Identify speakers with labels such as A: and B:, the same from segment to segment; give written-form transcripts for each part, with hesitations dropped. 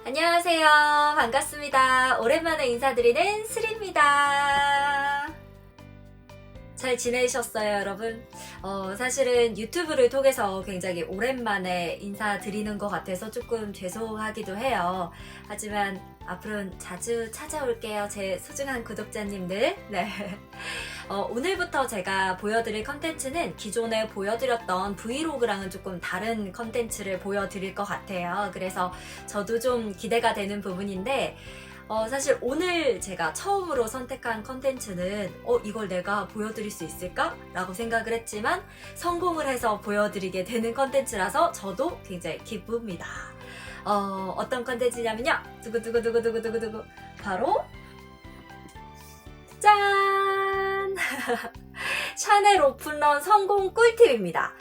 A: 안녕하세요. 반갑습니다. 오랜만에 인사드리는 슬입니다. 잘 지내셨어요, 여러분? 사실은 유튜브를 통해서 굉장히 오랜만에 인사드리는 것 같아서 조금 죄송하기도 해요. 하지만 앞으로는 자주 찾아올게요, 제 소중한 구독자님들. 네. 오늘부터 제가 보여드릴 컨텐츠는 기존에 보여드렸던 브이로그랑은 조금 다른 컨텐츠를 보여드릴 것 같아요. 그래서 저도 좀 기대가 되는 부분인데, 사실 오늘 제가 처음으로 선택한 컨텐츠는 이걸 내가 보여드릴 수 있을까? 라고 생각을 했지만 성공을 해서 보여드리게 되는 컨텐츠라서 저도 굉장히 기쁩니다. 어떤 컨텐츠냐면요. 두구두구두구두구두구두구 바로 짠! 샤넬 오픈런 성공 꿀팁입니다.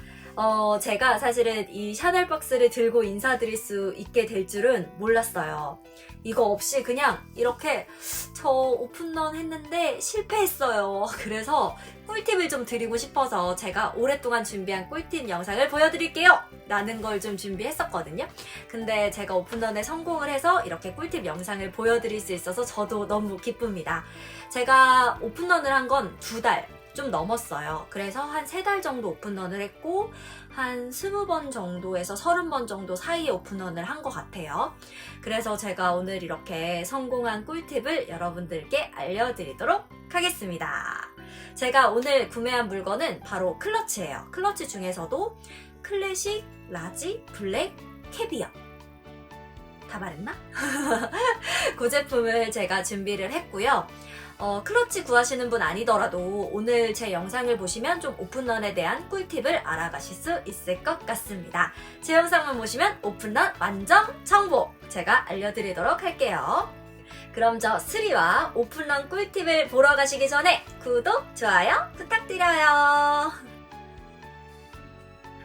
A: 제가 사실은 이 샤넬 박스를 들고 인사드릴 수 있게 될 줄은 몰랐어요. 이거 없이 그냥 이렇게 저 오픈런 했는데 실패했어요. 그래서 꿀팁을 좀 드리고 싶어서 제가 오랫동안 준비한 꿀팁 영상을 보여드릴게요! 라는 걸 좀 준비했었거든요. 근데 제가 오픈런에 성공을 해서 이렇게 꿀팁 영상을 보여드릴 수 있어서 저도 너무 기쁩니다. 제가 오픈런을 한 건 2달 좀 넘었어요. 그래서 한 3달 정도 오픈런을 했고 한 20번 정도에서 30번 정도 사이에 오픈런을 한 것 같아요. 그래서 제가 오늘 이렇게 성공한 꿀팁을 여러분들께 알려드리도록 하겠습니다. 제가 오늘 구매한 물건은 바로 클러치예요. 클러치 중에서도 클래식, 라지, 블랙, 캐비어. 다 말했나? 그 제품을 제가 준비를 했고요. 클러치 구하시는 분 아니더라도 오늘 제 영상을 보시면 좀 오픈런에 대한 꿀팁을 알아가실 수 있을 것 같습니다. 제 영상만 보시면 오픈런 완전 정보 제가 알려드리도록 할게요. 그럼 저 스리와 오픈런 꿀팁을 보러 가시기 전에 구독, 좋아요 부탁드려요.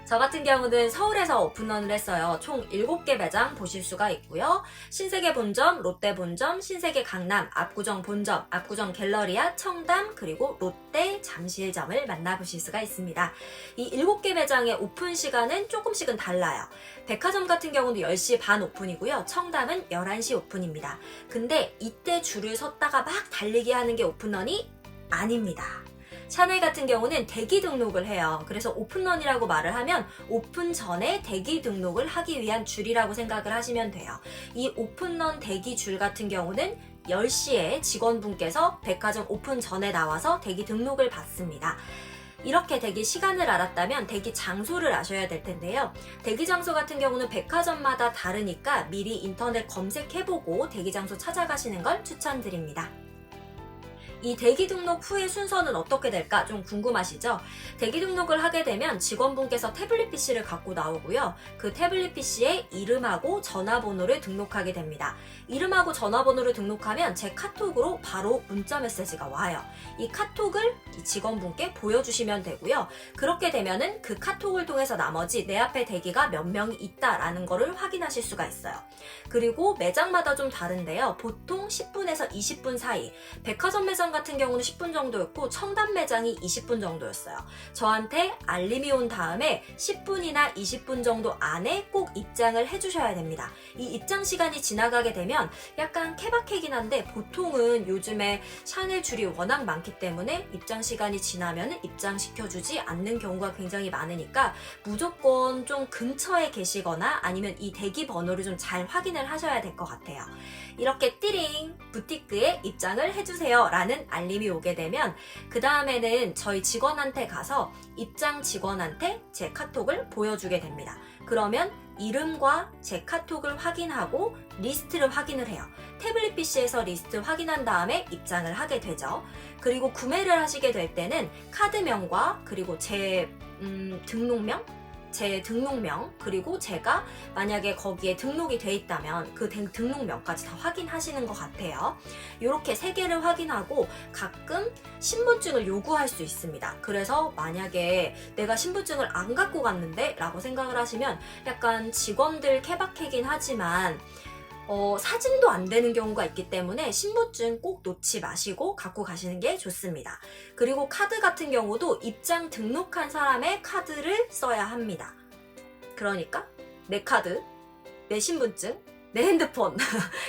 A: 저 같은 경우는 서울에서 오픈런을 했어요. 총 7개 매장 보실 수가 있고요. 신세계 본점, 롯데 본점, 신세계 강남, 압구정 본점, 압구정 갤러리아, 청담, 그리고 롯데 잠실점을 만나보실 수가 있습니다. 이 7개 매장의 오픈 시간은 조금씩은 달라요. 백화점 같은 경우는 10시 반 오픈이고요. 청담은 11시 오픈입니다. 근데 이때 줄을 섰다가 막 달리기 하는 게 오픈런이 아닙니다. 샤넬 같은 경우는 대기 등록을 해요. 그래서 오픈런이라고 말을 하면 오픈 전에 대기 등록을 하기 위한 줄이라고 생각을 하시면 돼요. 이 오픈런 대기 줄 같은 경우는 10시에 직원분께서 백화점 오픈 전에 나와서 대기 등록을 받습니다. 이렇게 대기 시간을 알았다면 대기 장소를 아셔야 될 텐데요. 대기 장소 같은 경우는 백화점마다 다르니까 미리 인터넷 검색해보고 대기 장소 찾아가시는 걸 추천드립니다. 이 대기 등록 후의 순서는 어떻게 될까 좀 궁금하시죠? 대기 등록을 하게 되면 직원분께서 태블릿 PC를 갖고 나오고요. 그 태블릿 PC에 이름하고 전화번호를 등록하게 됩니다. 이름하고 전화번호를 등록하면 제 카톡으로 바로 문자 메시지가 와요. 이 카톡을 이 직원분께 보여주시면 되고요. 그렇게 되면은 그 카톡을 통해서 나머지 내 앞에 대기가 몇 명이 있다라는 거를 확인하실 수가 있어요. 그리고 매장마다 좀 다른데요. 보통 10분에서 20분 사이, 백화점 매장 같은 경우는 10분 정도였고 청담 매장이 20분 정도였어요. 저한테 알림이 온 다음에 10분이나 20분 정도 안에 꼭 입장을 해주셔야 됩니다. 이 입장 시간이 지나가게 되면 약간 케바케긴 한데 보통은 요즘에 샤넬 줄이 워낙 많기 때문에 입장 시간이 지나면 입장시켜주지 않는 경우가 굉장히 많으니까 무조건 좀 근처에 계시거나 아니면 이 대기 번호를 좀 잘 확인을 하셔야 될 것 같아요. 이렇게 띠링 부티크에 입장을 해주세요 라는 알림이 오게 되면 그 다음에는 저희 직원한테 가서 입장 직원한테 제 카톡을 보여주게 됩니다. 그러면 이름과 제 카톡을 확인하고 리스트를 확인을 해요. 태블릿 PC에서 리스트 확인한 다음에 입장을 하게 되죠. 그리고 구매를 하시게 될 때는 카드명과 그리고 제 등록명, 제 등록명, 그리고 제가 만약에 거기에 등록이 돼 있다면 그 등록명까지 다 확인하시는 것 같아요. 이렇게 3개를 확인하고 가끔 신분증을 요구할 수 있습니다. 그래서 만약에 내가 신분증을 안 갖고 갔는데 라고 생각을 하시면 약간 직원들 케바케긴 하지만 사진도 안 되는 경우가 있기 때문에 신분증 꼭 놓지 마시고 갖고 가시는 게 좋습니다. 그리고 카드 같은 경우도 입장 등록한 사람의 카드를 써야 합니다. 그러니까 내 카드, 내 신분증, 내 핸드폰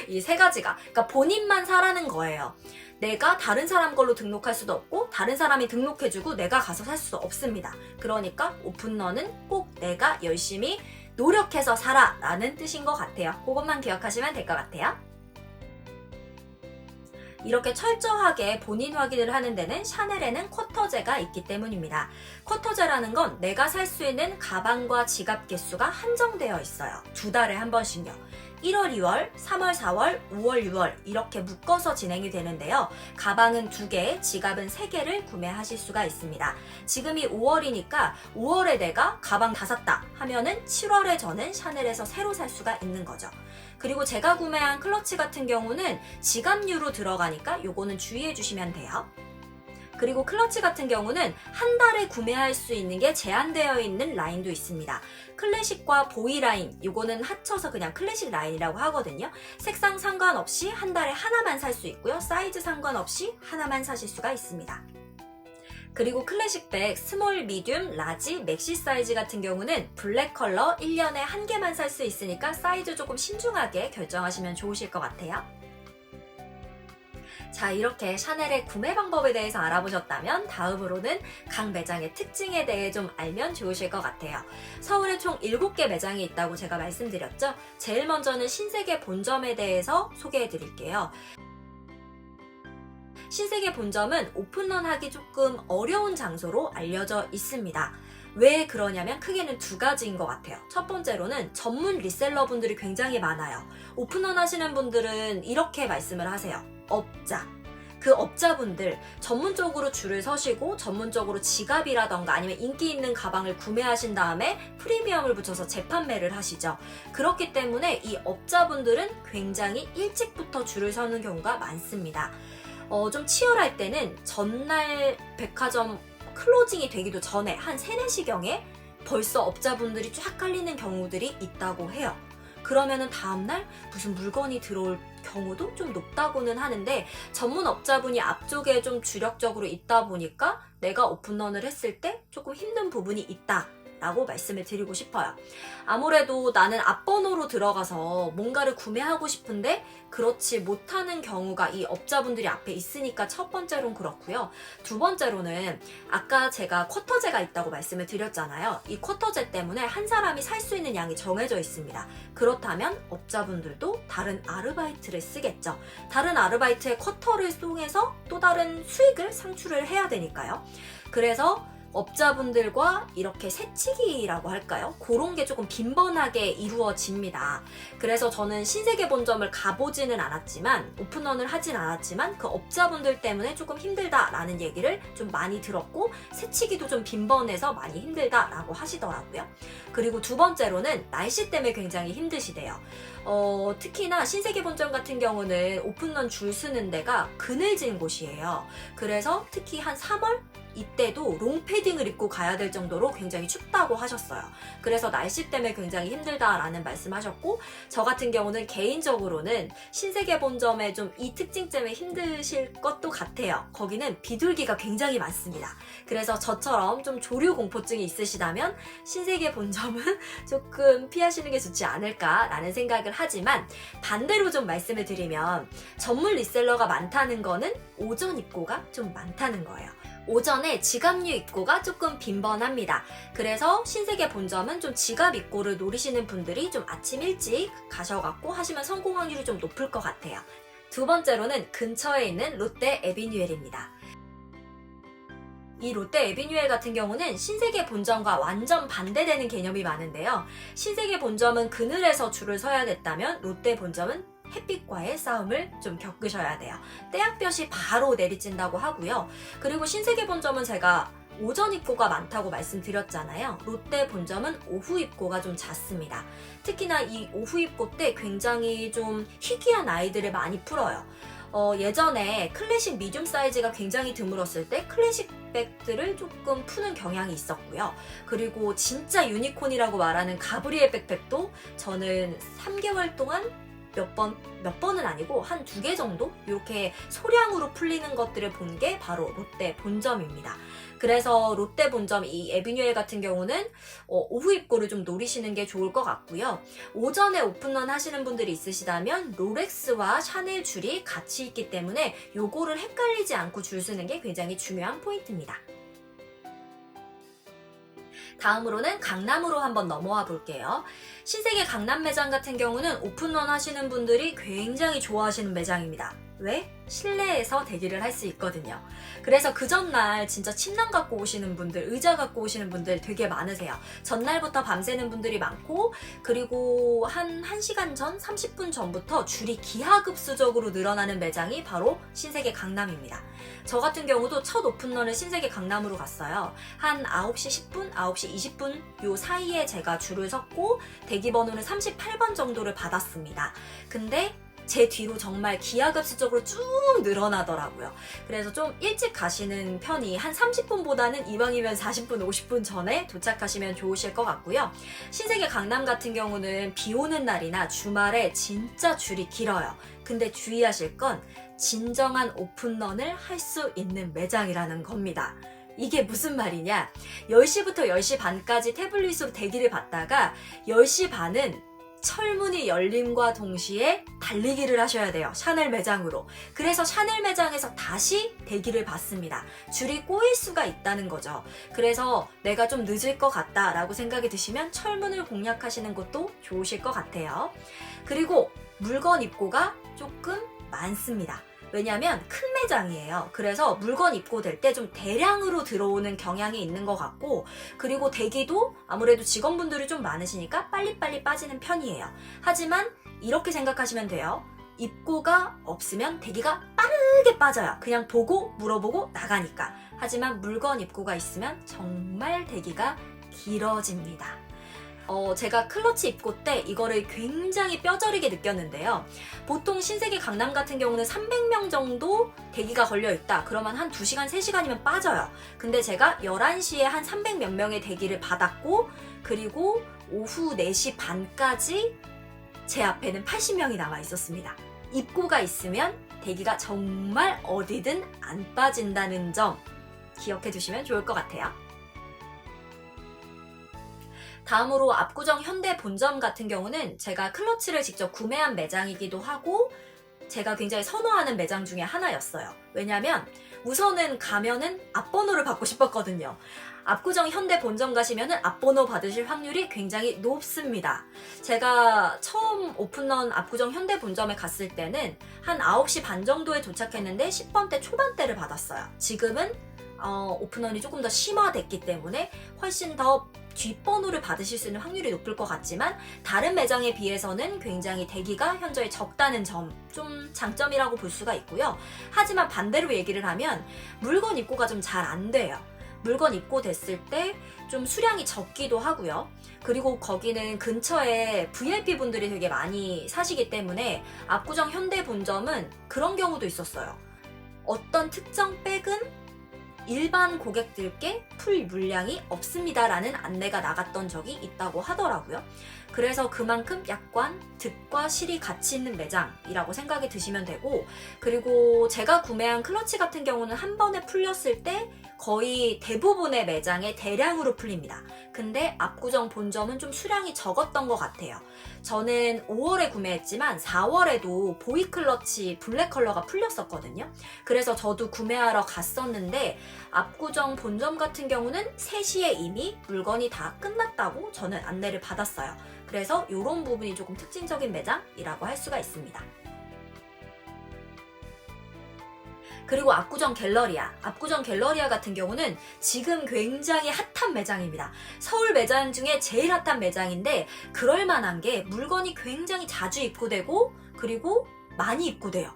A: 이 세 가지가 그러니까 본인만 사라는 거예요. 내가 다른 사람 걸로 등록할 수도 없고 다른 사람이 등록해주고 내가 가서 살 수도 없습니다. 그러니까 오픈런은 꼭 내가 열심히 노력해서 사라 라는 뜻인 것 같아요. 그것만 기억하시면 될 것 같아요. 이렇게 철저하게 본인 확인을 하는 데는 샤넬에는 쿼터제가 있기 때문입니다. 쿼터제라는 건 내가 살 수 있는 가방과 지갑 개수가 한정되어 있어요. 2달에 한 번씩요. 1월, 2월, 3월, 4월, 5월, 6월 이렇게 묶어서 진행이 되는데요. 가방은 2개, 지갑은 3개를 구매하실 수가 있습니다. 지금이 5월이니까 5월에 내가 가방 다 샀다 하면은 7월에 저는 샤넬에서 새로 살 수가 있는 거죠. 그리고 제가 구매한 클러치 같은 경우는 지갑류로 들어가니까 요거는 주의해 주시면 돼요. 그리고 클러치 같은 경우는 한 달에 구매할 수 있는 게 제한되어 있는 라인도 있습니다. 클래식과 보이 라인, 요거는 합쳐서 그냥 클래식 라인이라고 하거든요. 색상 상관없이 한 달에 하나만 살 수 있고요. 사이즈 상관없이 하나만 사실 수가 있습니다. 그리고 클래식백, 스몰, 미디움, 라지, 맥시 사이즈 같은 경우는 블랙 컬러 1년에 한 개만 살 수 있으니까 사이즈 조금 신중하게 결정하시면 좋으실 것 같아요. 자, 이렇게 샤넬의 구매 방법에 대해서 알아보셨다면 다음으로는 각 매장의 특징에 대해 좀 알면 좋으실 것 같아요. 서울에 총 7개 매장이 있다고 제가 말씀드렸죠. 제일 먼저는 신세계 본점에 대해서 소개해 드릴게요. 신세계 본점은 오픈런 하기 조금 어려운 장소로 알려져 있습니다. 왜 그러냐면 크게는 2가지인 것 같아요. 첫 번째로는 전문 리셀러 분들이 굉장히 많아요. 오픈런 하시는 분들은 이렇게 말씀을 하세요. 업자. 그 업자분들 전문적으로 줄을 서시고 전문적으로 지갑이라던가 아니면 인기 있는 가방을 구매하신 다음에 프리미엄을 붙여서 재판매를 하시죠. 그렇기 때문에 이 업자분들은 굉장히 일찍부터 줄을 서는 경우가 많습니다. 좀 치열할 때는 전날 백화점 클로징이 되기도 전에 한 3, 4시경에 벌써 업자분들이 쫙 깔리는 경우들이 있다고 해요. 그러면은 다음날 무슨 물건이 들어올 경우도 좀 높다고는 하는데 전문 업자분이 앞쪽에 좀 주력적으로 있다 보니까 내가 오픈런을 했을 때 조금 힘든 부분이 있다 라고 말씀을 드리고 싶어요. 아무래도 나는 앞번호로 들어가서 뭔가를 구매하고 싶은데 그렇지 못하는 경우가 이 업자분들이 앞에 있으니까 첫 번째로는 그렇고요. 두 번째로는 아까 제가 쿼터제가 있다고 말씀을 드렸잖아요. 이 쿼터제 때문에 한 사람이 살 수 있는 양이 정해져 있습니다. 그렇다면 업자분들도 다른 아르바이트를 쓰겠죠. 다른 아르바이트의 쿼터를 통해서 또 다른 수익을 창출을 해야 되니까요. 그래서 업자분들과 이렇게 새치기라고 할까요? 그런 게 조금 빈번하게 이루어집니다. 그래서 저는 신세계 본점을 가보지는 않았지만 오픈런을 하진 않았지만 그 업자분들 때문에 조금 힘들다라는 얘기를 좀 많이 들었고 새치기도 좀 빈번해서 많이 힘들다라고 하시더라고요. 그리고 두 번째로는 날씨 때문에 굉장히 힘드시대요. 특히나 신세계 본점 같은 경우는 오픈런 줄 서는 데가 그늘진 곳이에요. 그래서 특히 한 3월? 이때도 롱패딩을 입고 가야 될 정도로 굉장히 춥다고 하셨어요. 그래서 날씨 때문에 굉장히 힘들다라는 말씀하셨고 저 같은 경우는 개인적으로는 신세계 본점의 좀 이 특징 때문에 힘드실 것도 같아요. 거기는 비둘기가 굉장히 많습니다. 그래서 저처럼 좀 조류 공포증이 있으시다면 신세계 본점은 조금 피하시는 게 좋지 않을까라는 생각을 하지만 반대로 좀 말씀을 드리면 전문 리셀러가 많다는 거는 오전 입고가 좀 많다는 거예요. 오전에 지갑류 입고가 조금 빈번합니다. 그래서 신세계 본점은 좀 지갑 입고를 노리시는 분들이 좀 아침 일찍 가셔갖고 하시면 성공 확률이 좀 높을 것 같아요. 두 번째로는 근처에 있는 롯데 에비뉴엘입니다. 이 롯데 에비뉴엘 같은 경우는 신세계 본점과 완전 반대되는 개념이 많은데요. 신세계 본점은 그늘에서 줄을 서야 됐다면 롯데 본점은 햇빛과의 싸움을 좀 겪으셔야 돼요. 떼약볕이 바로 내리친다고 하고요. 그리고 신세계 본점은 제가 오전 입고가 많다고 말씀드렸잖아요. 롯데 본점은 오후 입고가 좀 잦습니다. 특히나 이 오후 입고 때 굉장히 좀 희귀한 아이들을 많이 풀어요. 예전에 클래식 미디움 사이즈가 굉장히 드물었을 때 클래식 백들을 조금 푸는 경향이 있었고요. 그리고 진짜 유니콘이라고 말하는 가브리엘 백팩도 저는 3개월 동안 몇 번은 아니고 한 2개 정도 이렇게 소량으로 풀리는 것들을 본 게 바로 롯데 본점입니다. 그래서 롯데 본점 이 에비뉴엘 같은 경우는 오후 입고를 좀 노리시는 게 좋을 것 같고요. 오전에 오픈런 하시는 분들이 있으시다면 롤렉스와 샤넬 줄이 같이 있기 때문에 요거를 헷갈리지 않고 줄 서는 게 굉장히 중요한 포인트입니다. 다음으로는 강남으로 한번 넘어와 볼게요. 신세계 강남 매장 같은 경우는 오픈런 하시는 분들이 굉장히 좋아하시는 매장입니다. 왜? 실내에서 대기를 할 수 있거든요. 그래서 그 전날 진짜 침낭 갖고 오시는 분들, 의자 갖고 오시는 분들 되게 많으세요. 전날부터 밤새는 분들이 많고, 그리고 한 1시간 전, 30분 전부터 줄이 기하급수적으로 늘어나는 매장이 바로 신세계 강남입니다. 저 같은 경우도 첫 오픈런을 신세계 강남으로 갔어요. 한 9시 10분, 9시 20분 요 사이에 제가 줄을 섰고 대기 번호는 38번 정도를 받았습니다. 근데 제 뒤로 정말 기하급수적으로 쭉 늘어나더라고요. 그래서 좀 일찍 가시는 편이 한 30분보다는 이왕이면 40분, 50분 전에 도착하시면 좋으실 것 같고요. 신세계 강남 같은 경우는 비 오는 날이나 주말에 진짜 줄이 길어요. 근데 주의하실 건 진정한 오픈런을 할 수 있는 매장이라는 겁니다. 이게 무슨 말이냐? 10시부터 10시 반까지 태블릿으로 대기를 받다가 10시 반은 철문이 열림과 동시에 달리기를 하셔야 돼요. 샤넬 매장으로. 그래서 샤넬 매장에서 다시 대기를 받습니다. 줄이 꼬일 수가 있다는 거죠. 그래서 내가 좀 늦을 것 같다라고 생각이 드시면 철문을 공략하시는 것도 좋으실 것 같아요. 그리고 물건 입고가 조금 많습니다. 왜냐면 큰 매장이에요. 그래서 물건 입고될 때 좀 대량으로 들어오는 경향이 있는 것 같고, 그리고 대기도 아무래도 직원분들이 좀 많으시니까 빨리빨리 빠지는 편이에요. 하지만 이렇게 생각하시면 돼요. 입고가 없으면 대기가 빠르게 빠져요. 그냥 보고 물어보고 나가니까. 하지만 물건 입고가 있으면 정말 대기가 길어집니다. 제가 클러치 입고 때 이거를 굉장히 뼈저리게 느꼈는데요. 보통 신세계 강남 같은 경우는 300명 정도 대기가 걸려있다. 그러면 한 2시간, 3시간이면 빠져요. 근데 제가 11시에 한 300 몇 명의 대기를 받았고, 그리고 오후 4시 반까지 제 앞에는 80명이 남아 있었습니다. 입고가 있으면 대기가 정말 어디든 안 빠진다는 점 기억해 두시면 좋을 것 같아요. 다음으로 압구정 현대 본점 같은 경우는 제가 클러치를 직접 구매한 매장이기도 하고 제가 굉장히 선호하는 매장 중에 하나였어요. 왜냐면 우선은 가면은 앞번호를 받고 싶었거든요. 압구정 현대 본점 가시면은 앞번호 받으실 확률이 굉장히 높습니다. 제가 처음 오픈런 압구정 현대 본점에 갔을 때는 한 9시 반 정도에 도착했는데 10번대 초반대를 받았어요. 지금은 오픈런이 조금 더 심화됐기 때문에 훨씬 더 뒷번호를 받으실 수 있는 확률이 높을 것 같지만 다른 매장에 비해서는 굉장히 대기가 현저히 적다는 점, 좀 장점이라고 볼 수가 있고요. 하지만 반대로 얘기를 하면 물건 입고가 좀 잘 안 돼요. 물건 입고됐을 때 좀 수량이 적기도 하고요. 그리고 거기는 근처에 VIP 분들이 되게 많이 사시기 때문에 압구정 현대 본점은 그런 경우도 있었어요. 어떤 특정 백은 일반 고객들께 풀 물량이 없습니다라는 안내가 나갔던 적이 있다고 하더라고요. 그래서 그만큼 약간 득과 실이 같이 있는 매장이라고 생각이 드시면 되고, 그리고 제가 구매한 클러치 같은 경우는 한 번에 풀렸을 때 거의 대부분의 매장에 대량으로 풀립니다. 근데 압구정 본점은 좀 수량이 적었던 것 같아요. 저는 5월에 구매했지만 4월에도 보이 클러치 블랙 컬러가 풀렸었거든요. 그래서 저도 구매하러 갔었는데 압구정 본점 같은 경우는 3시에 이미 물건이 다 끝났다고 저는 안내를 받았어요. 그래서 이런 부분이 조금 특징적인 매장이라고 할 수가 있습니다. 그리고 압구정 갤러리아 같은 경우는 지금 굉장히 핫한 매장입니다. 서울 매장 중에 제일 핫한 매장인데 그럴 만한 게 물건이 굉장히 자주 입고되고 그리고 많이 입고돼요.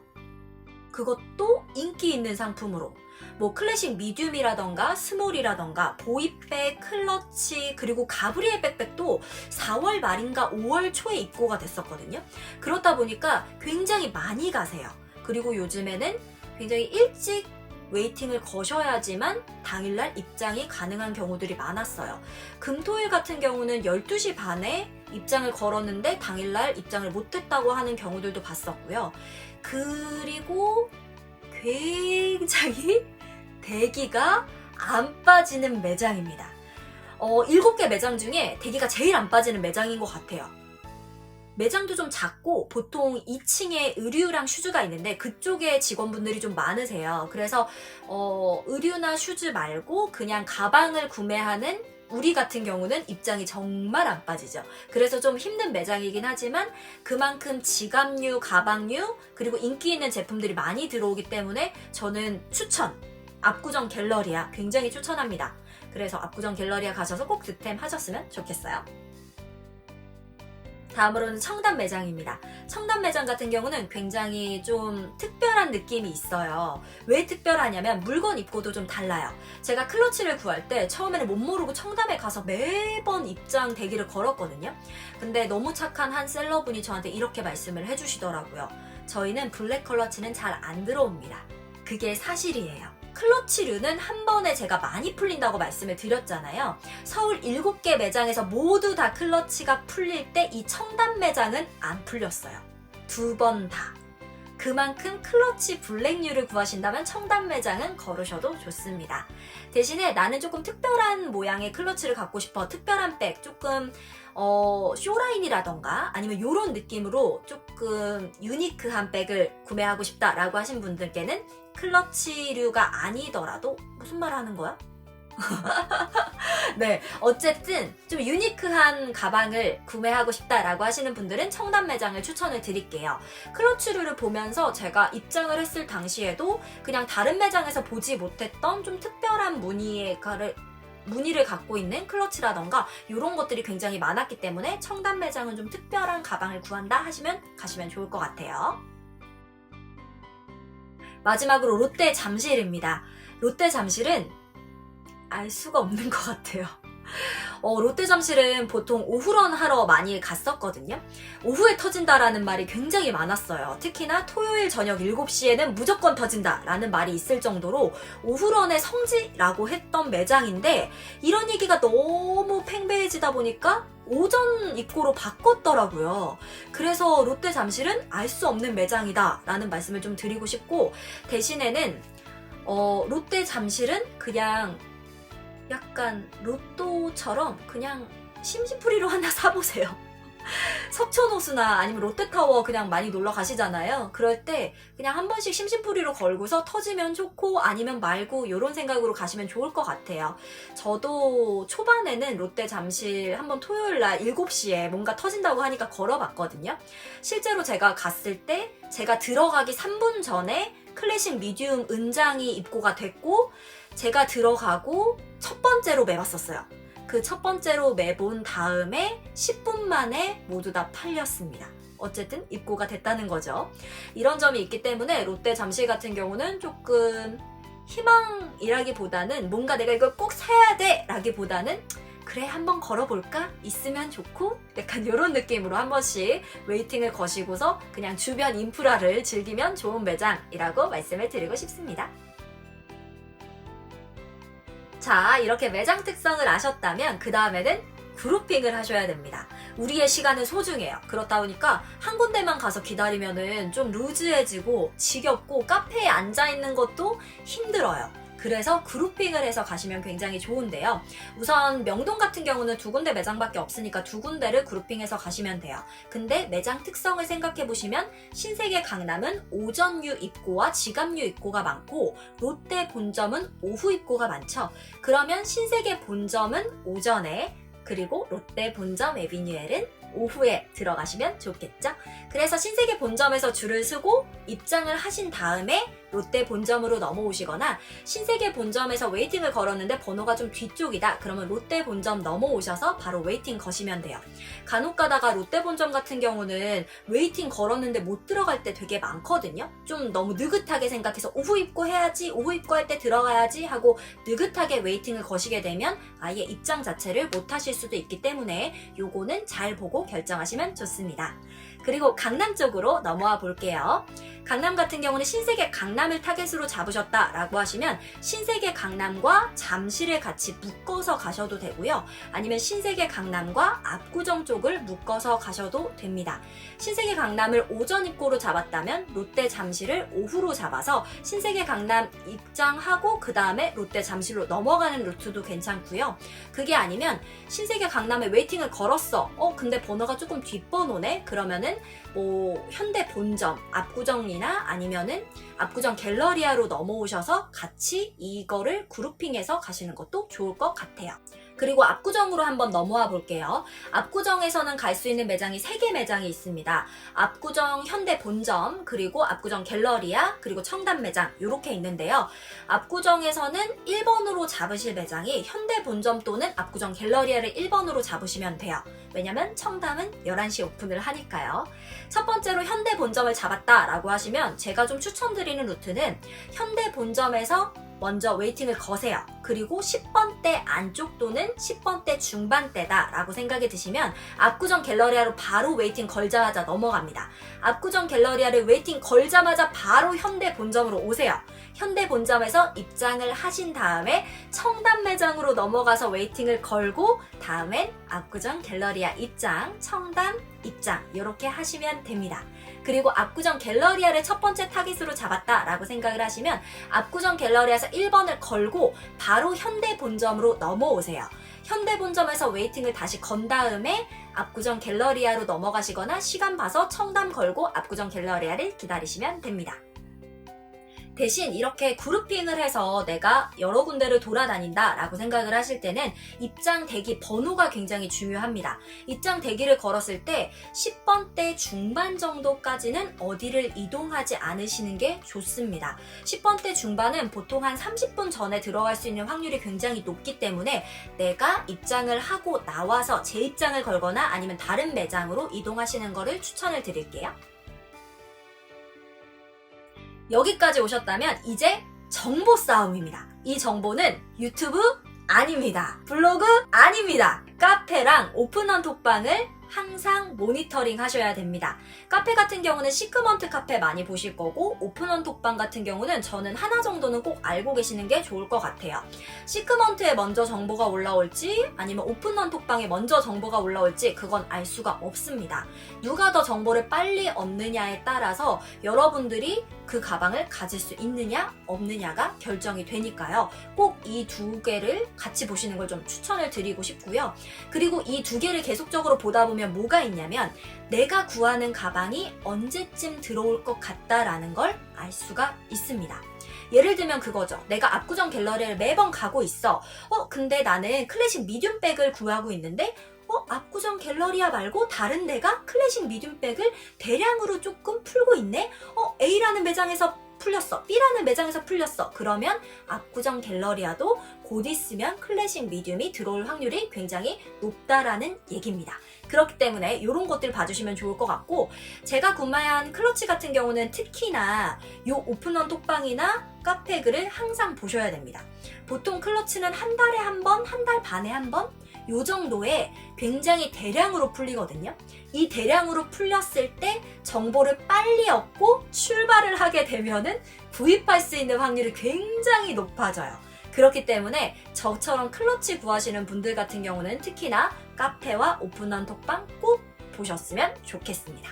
A: 그것도 인기 있는 상품으로 뭐 클래식 미디움이라던가 스몰이라던가 보이백, 클러치, 그리고 가브리엘 백백도 4월 말인가 5월 초에 입고가 됐었거든요. 그렇다 보니까 굉장히 많이 가세요. 그리고 요즘에는 굉장히 일찍 웨이팅을 거셔야지만 당일날 입장이 가능한 경우들이 많았어요. 금토일 같은 경우는 12시 반에 입장을 걸었는데 당일날 입장을 못했다고 하는 경우들도 봤었고요. 그리고 굉장히 대기가 안 빠지는 매장입니다. 7개 매장 중에 대기가 제일 안 빠지는 매장인 것 같아요. 매장도 좀 작고 보통 2층에 의류랑 슈즈가 있는데 그쪽에 직원분들이 좀 많으세요. 그래서 의류나 슈즈 말고 그냥 가방을 구매하는 우리 같은 경우는 입장이 정말 안 빠지죠. 그래서 좀 힘든 매장이긴 하지만 그만큼 지갑류, 가방류 그리고 인기 있는 제품들이 많이 들어오기 때문에 저는 추천! 압구정 갤러리아 굉장히 추천합니다. 그래서 압구정 갤러리아 가셔서 꼭 득템 하셨으면 좋겠어요. 다음으로는 청담 매장입니다. 청담 매장 같은 경우는 굉장히 좀 특별한 느낌이 있어요. 왜 특별하냐면 물건 입고도 좀 달라요. 제가 클러치를 구할 때 처음에는 못 모르고 청담에 가서 매번 입장 대기를 걸었거든요. 근데 너무 착한 한 셀러분이 저한테 이렇게 말씀을 해주시더라고요. 저희는 블랙 클러치는 잘 안 들어옵니다. 그게 사실이에요. 클러치류는 한 번에 제가 많이 풀린다고 말씀을 드렸잖아요. 서울 7개 매장에서 모두 다 클러치가 풀릴 때 이 청담 매장은 안 풀렸어요. 2번 다. 그만큼 클러치 블랙류를 구하신다면 청담 매장은 걸으셔도 좋습니다. 대신에 나는 조금 특별한 모양의 클러치를 갖고 싶어. 특별한 백, 조금 쇼라인이라던가 아니면 이런 느낌으로 조금 유니크한 백을 구매하고 싶다라고 하신 분들께는 클러치류가 아니더라도 무슨 말 하는 거야? 네, 어쨌든 좀 유니크한 가방을 구매하고 싶다라고 하시는 분들은 청담 매장을 추천을 드릴게요. 클러치류를 보면서 제가 입장을 했을 당시에도 그냥 다른 매장에서 보지 못했던 좀 특별한 무늬를 갖고 있는 클러치라던가 이런 것들이 굉장히 많았기 때문에 청담 매장은 좀 특별한 가방을 구한다 하시면 가시면 좋을 것 같아요. 마지막으로 롯데 잠실입니다. 롯데 잠실은 알 수가 없는 것 같아요. 롯데 잠실은 보통 오후런 하러 많이 갔었거든요. 오후에 터진다라는 말이 굉장히 많았어요. 특히나 토요일 저녁 7시에는 무조건 터진다라는 말이 있을 정도로 오후런의 성지라고 했던 매장인데 이런 얘기가 너무 팽배해지다 보니까 오전 입고로 바꿨더라고요. 그래서 롯데 잠실은 알 수 없는 매장이다 라는 말씀을 좀 드리고 싶고 대신에는 롯데 잠실은 그냥 약간 로또처럼 그냥 심심풀이로 하나 사보세요. 석촌호수나 아니면 롯데타워 그냥 많이 놀러 가시잖아요. 그럴 때 그냥 한 번씩 심심풀이로 걸고서 터지면 좋고 아니면 말고 이런 생각으로 가시면 좋을 것 같아요. 저도 초반에는 롯데 잠실 한번 토요일날 7시에 뭔가 터진다고 하니까 걸어봤거든요. 실제로 제가 갔을 때 제가 들어가기 3분 전에 클래식 미디움 은장이 입고가 됐고 제가 들어가고 첫 번째로 매봤었어요. 그 첫 번째로 매본 다음에 10분 만에 모두 다 팔렸습니다. 어쨌든 입고가 됐다는 거죠. 이런 점이 있기 때문에 롯데 잠실 같은 경우는 조금 희망이라기보다는 뭔가 내가 이걸 꼭 사야 돼 라기보다는 그래 한번 걸어볼까? 있으면 좋고 약간 이런 느낌으로 한 번씩 웨이팅을 거시고서 그냥 주변 인프라를 즐기면 좋은 매장이라고 말씀을 드리고 싶습니다. 자, 이렇게 매장 특성을 아셨다면 그 다음에는 그룹핑을 하셔야 됩니다. 우리의 시간은 소중해요. 그렇다 보니까 한 군데만 가서 기다리면은 좀 루즈해지고 지겹고 카페에 앉아있는 것도 힘들어요. 그래서 그룹핑을 해서 가시면 굉장히 좋은데요. 우선 명동 같은 경우는 2군데 매장밖에 없으니까 2군데를 그룹핑해서 가시면 돼요. 근데 매장 특성을 생각해보시면 신세계 강남은 오전류 입고와 지갑류 입고가 많고 롯데 본점은 오후 입고가 많죠. 그러면 신세계 본점은 오전에 그리고 롯데 본점 에비뉴엘은 오후에 들어가시면 좋겠죠? 그래서 신세계 본점에서 줄을 서고 입장을 하신 다음에 롯데 본점으로 넘어오시거나 신세계 본점에서 웨이팅을 걸었는데 번호가 좀 뒤쪽이다. 그러면 롯데 본점 넘어오셔서 바로 웨이팅 거시면 돼요. 간혹 가다가 롯데 본점 같은 경우는 웨이팅 걸었는데 못 들어갈 때 되게 많거든요. 좀 너무 느긋하게 생각해서 오후 입고해야지, 오후 입고할 때 들어가야지 하고 느긋하게 웨이팅을 거시게 되면 아예 입장 자체를 못 하실 수도 있기 때문에 요거는 잘 보고 결정하시면 좋습니다. 그리고 강남 쪽으로 넘어와 볼게요. 강남 같은 경우는 신세계 강남을 타겟으로 잡으셨다라고 하시면 신세계 강남과 잠실을 같이 묶어서 가셔도 되고요. 아니면 신세계 강남과 압구정 쪽을 묶어서 가셔도 됩니다. 신세계 강남을 오전 입고로 잡았다면 롯데 잠실을 오후로 잡아서 신세계 강남 입장하고 그 다음에 롯데 잠실로 넘어가는 루트도 괜찮고요. 그게 아니면 신세계 강남에 웨이팅을 걸었어. 근데 번호가 조금 뒷번호네? 그러면은 뭐 현대 본점, 압구정이나 아니면은 압구정 갤러리아로 넘어오셔서 같이 이거를 그룹핑해서 가시는 것도 좋을 것 같아요. 그리고 압구정으로 한번 넘어와 볼게요. 압구정에서는 갈 수 있는 매장이 3개 매장이 있습니다. 압구정 현대 본점, 그리고 압구정 갤러리아, 그리고 청담 매장 이렇게 있는데요. 압구정에서는 1번으로 잡으실 매장이 현대 본점 또는 압구정 갤러리아를 1번으로 잡으시면 돼요. 왜냐면 청담은 11시 오픈을 하니까요. 첫 번째로 현대 본점을 잡았다라고 하시면 제가 좀 추천드리는 루트는 현대 본점에서 먼저 웨이팅을 거세요. 그리고 10번대 안쪽 또는 10번대 중반대다 라고 생각이 드시면 압구정 갤러리아로 바로 웨이팅 걸자마자 넘어갑니다. 압구정 갤러리아를 웨이팅 걸자마자 바로 현대 본점으로 오세요. 현대 본점에서 입장을 하신 다음에 청담 매장으로 넘어가서 웨이팅을 걸고 다음엔 압구정 갤러리아 입장, 청담 입장 이렇게 하시면 됩니다. 그리고 압구정 갤러리아를 첫 번째 타깃으로 잡았다라고 생각을 하시면 압구정 갤러리아에서 1번을 걸고 바로 현대 본점으로 넘어오세요. 현대 본점에서 웨이팅을 다시 건 다음에 압구정 갤러리아로 넘어가시거나 시간 봐서 청담 걸고 압구정 갤러리아를 기다리시면 됩니다. 대신 이렇게 그룹핑을 해서 내가 여러 군데를 돌아다닌다 라고 생각을 하실 때는 입장 대기 번호가 굉장히 중요합니다. 입장 대기를 걸었을 때 10번대 중반 정도까지는 어디를 이동하지 않으시는 게 좋습니다. 10번대 중반은 보통 한 30분 전에 들어갈 수 있는 확률이 굉장히 높기 때문에 내가 입장을 하고 나와서 재입장을 걸거나 아니면 다른 매장으로 이동하시는 거를 추천을 드릴게요. 여기까지 오셨다면 이제 정보 싸움입니다. 이 정보는 유튜브 아닙니다. 블로그 아닙니다. 카페랑 오픈런 톡방을 항상 모니터링 하셔야 됩니다. 카페 같은 경우는 시크먼트 카페 많이 보실 거고 오픈런 톡방 같은 경우는 저는 하나 정도는 꼭 알고 계시는 게 좋을 것 같아요. 시크먼트에 먼저 정보가 올라올지 아니면 오픈런 톡방에 먼저 정보가 올라올지 그건 알 수가 없습니다. 누가 더 정보를 빨리 얻느냐에 따라서 여러분들이 그 가방을 가질 수 있느냐 없느냐가 결정이 되니까요. 꼭 이 두 개를 같이 보시는 걸 좀 추천을 드리고 싶고요. 그리고 이 두 개를 계속적으로 보다 보면 뭐가 있냐면 내가 구하는 가방이 언제쯤 들어올 것 같다라는 걸 알 수가 있습니다. 예를 들면 그거죠. 내가 압구정 갤러리를 매번 가고 있어. 근데 나는 클래식 미디움백을 구하고 있는데 압구정 갤러리아 말고 다른 데가 클래식 미디움백을 대량으로 조금 풀고 있네? A라는 매장에서 풀렸어. B라는 매장에서 풀렸어. 그러면 압구정 갤러리아도 곧 있으면 클래식 미디움이 들어올 확률이 굉장히 높다라는 얘기입니다. 그렇기 때문에 이런 것들 봐주시면 좋을 것 같고 제가 구매한 클러치 같은 경우는 특히나 이 오픈런 톡방이나 카페 글을 항상 보셔야 됩니다. 보통 클러치는 한 달에 한 번, 한 달 반에 한 번? 요 정도에 굉장히 대량으로 풀리거든요. 이 대량으로 풀렸을 때 정보를 빨리 얻고 출발을 하게 되면은 구입할 수 있는 확률이 굉장히 높아져요. 그렇기 때문에 저처럼 클러치 구하시는 분들 같은 경우는 특히나 카페와 오픈런 톡방 꼭 보셨으면 좋겠습니다.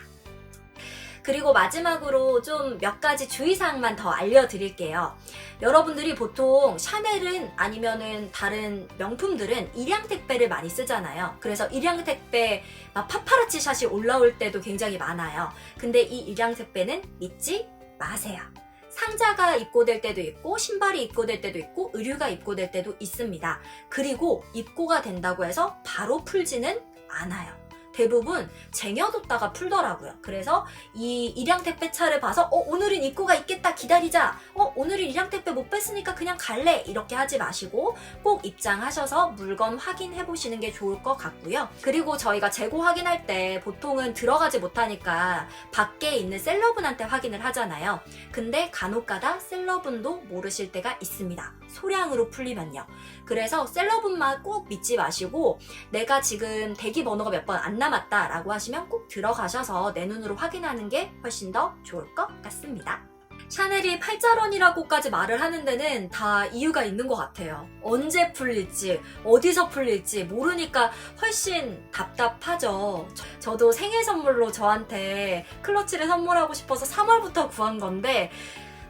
A: 그리고 마지막으로 좀 몇 가지 주의사항만 더 알려드릴게요. 여러분들이 보통 샤넬은 아니면은 다른 명품들은 일량 택배를 많이 쓰잖아요. 그래서 일량 택배 막 파파라치 샷이 올라올 때도 굉장히 많아요. 근데 이 일량 택배는 믿지 마세요. 상자가 입고될 때도 있고 신발이 입고될 때도 있고 의류가 입고될 때도 있습니다. 그리고 입고가 된다고 해서 바로 풀지는 않아요. 대부분 쟁여뒀다가 풀더라고요. 그래서 이 일량 택배차를 봐서 오늘은 입고가 있겠다 기다리자. 오늘은 일량 택배 못 뺐으니까 그냥 갈래. 이렇게 하지 마시고 꼭 입장하셔서 물건 확인해 보시는 게 좋을 것 같고요. 그리고 저희가 재고 확인할 때 보통은 들어가지 못하니까 밖에 있는 셀러분한테 확인을 하잖아요. 근데 간혹가다 셀러분도 모르실 때가 있습니다. 소량으로 풀리면요. 그래서 셀러분만 꼭 믿지 마시고 내가 지금 대기 번호가 몇 번 안 남았다 라고 하시면 꼭 들어가셔서 내 눈으로 확인하는 게 훨씬 더 좋을 것 같습니다. 샤넬이 팔자론이라고까지 말을 하는 데는 다 이유가 있는 것 같아요. 언제 풀릴지, 어디서 풀릴지 모르니까 훨씬 답답하죠. 저도 생일 선물로 저한테 클러치를 선물하고 싶어서 3월부터 구한 건데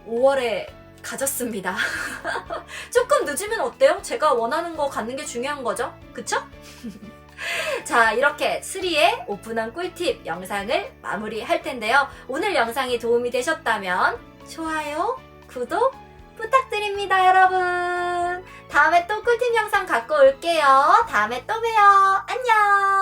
A: 5월에 가졌습니다. 조금 늦으면 어때요? 제가 원하는 거 갖는 게 중요한 거죠. 그쵸? 자, 이렇게 3의 오픈원 꿀팁 영상을 마무리할 텐데요. 오늘 영상이 도움이 되셨다면 좋아요, 구독 부탁드립니다, 여러분. 다음에 또 꿀팁 영상 갖고 올게요. 다음에 또 봬요. 안녕!